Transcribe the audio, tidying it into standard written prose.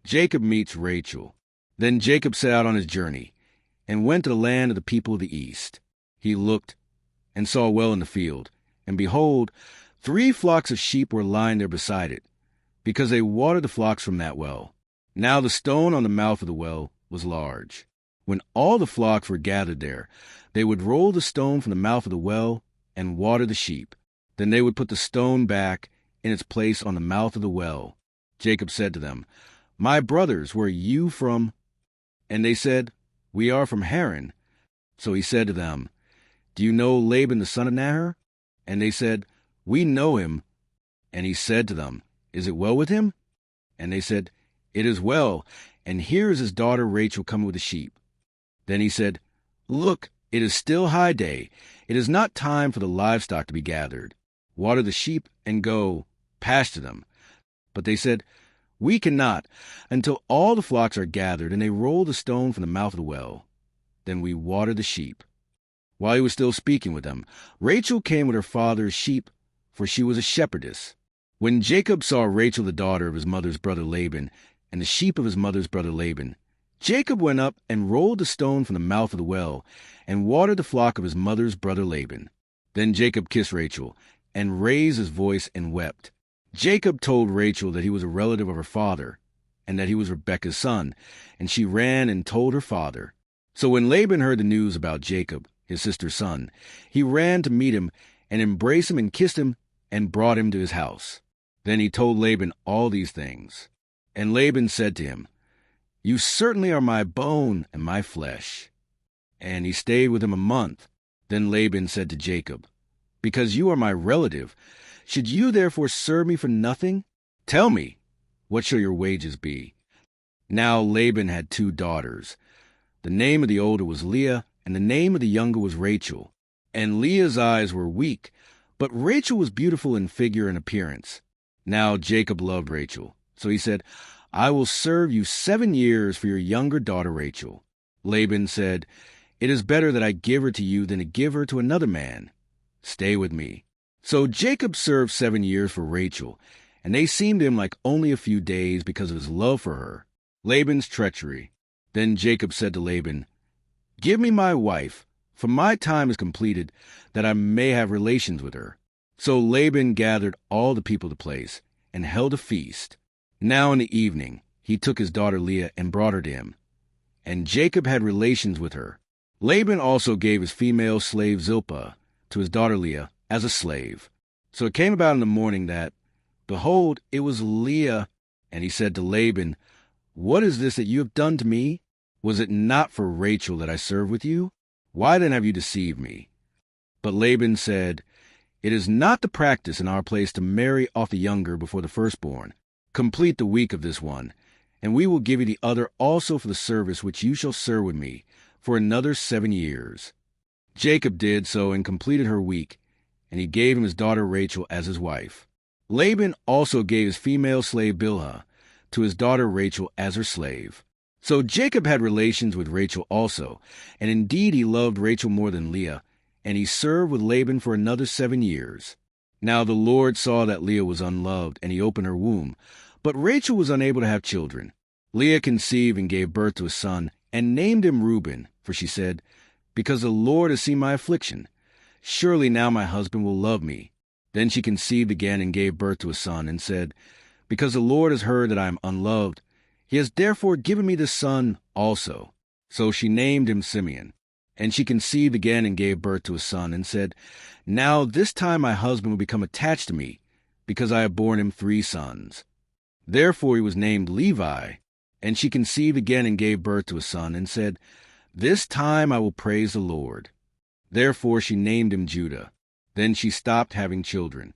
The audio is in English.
Jacob meets Rachel. Then Jacob set out on his journey, and went to the land of the people of the east. He looked, and saw a well in the field, and behold, 3 flocks of sheep were lying there beside it, because they watered the flocks from that well. Now the stone on the mouth of the well was large. When all the flocks were gathered there, they would roll the stone from the mouth of the well and water the sheep. Then they would put the stone back in its place on the mouth of the well. Jacob said to them, "My brothers, where are you from?" And they said, "We are from Haran." So he said to them, "Do you know Laban the son of Nahor?" And they said, "We know him." And he said to them, "Is it well with him?" And they said, "It is well, and here is his daughter Rachel coming with the sheep." Then he said, "Look, it is still high day. It is not time for the livestock to be gathered. Water the sheep and go pasture them." But they said, "We cannot, until all the flocks are gathered, and they roll the stone from the mouth of the well. Then we water the sheep." While he was still speaking with them, Rachel came with her father's sheep, for she was a shepherdess. When Jacob saw Rachel the daughter of his mother's brother Laban, and the sheep of his mother's brother Laban, Jacob went up and rolled the stone from the mouth of the well, and watered the flock of his mother's brother Laban. Then Jacob kissed Rachel, and raised his voice and wept. Jacob told Rachel that he was a relative of her father, and that he was Rebekah's son, and she ran and told her father. So when Laban heard the news about Jacob, his sister's son, he ran to meet him, and embraced him and kissed him, and brought him to his house. Then he told Laban all these things. And Laban said to him, "You certainly are my bone and my flesh." And he stayed with him a month. Then Laban said to Jacob, "Because you are my relative, should you therefore serve me for nothing? Tell me, what shall your wages be?" Now Laban had 2 daughters. The name of the older was Leah, and the name of the younger was Rachel. And Leah's eyes were weak, but Rachel was beautiful in figure and appearance. Now Jacob loved Rachel, so he said, "I will serve you 7 years for your younger daughter Rachel." Laban said, "It is better that I give her to you than to give her to another man. Stay with me." So Jacob served 7 years for Rachel, and they seemed to him like only a few days because of his love for her. Laban's treachery. Then Jacob said to Laban, "Give me my wife, for my time is completed, that I may have relations with her." So Laban gathered all the people of the place, and held a feast. Now in the evening he took his daughter Leah and brought her to him, and Jacob had relations with her. Laban also gave his female slave Zilpah to his daughter Leah as a slave. So it came about in the morning that, behold, it was Leah. And he said to Laban, "What is this that you have done to me? Was it not for Rachel that I served with you? Why then have you deceived me?" But Laban said, "It is not the practice in our place to marry off the younger before the firstborn. Complete the week of this one, and we will give you the other also for the service which you shall serve with me for another 7 years." Jacob did so and completed her week, and he gave him his daughter Rachel as his wife. Laban also gave his female slave Bilhah to his daughter Rachel as her slave. So Jacob had relations with Rachel also, and indeed he loved Rachel more than Leah, and he served with Laban for another 7 years. Now the Lord saw that Leah was unloved, and he opened her womb, but Rachel was unable to have children. Leah conceived and gave birth to a son, and named him Reuben, for she said, "Because the Lord has seen my affliction. Surely now my husband will love me." Then she conceived again and gave birth to a son, and said, "Because the Lord has heard that I am unloved, he has therefore given me this son also." So she named him Simeon. And she conceived again and gave birth to a son, and said, "Now this time my husband will become attached to me, because I have borne him 3 sons. Therefore he was named Levi. And she conceived again and gave birth to a son, and said, "This time I will praise the Lord." Therefore she named him Judah. Then she stopped having children.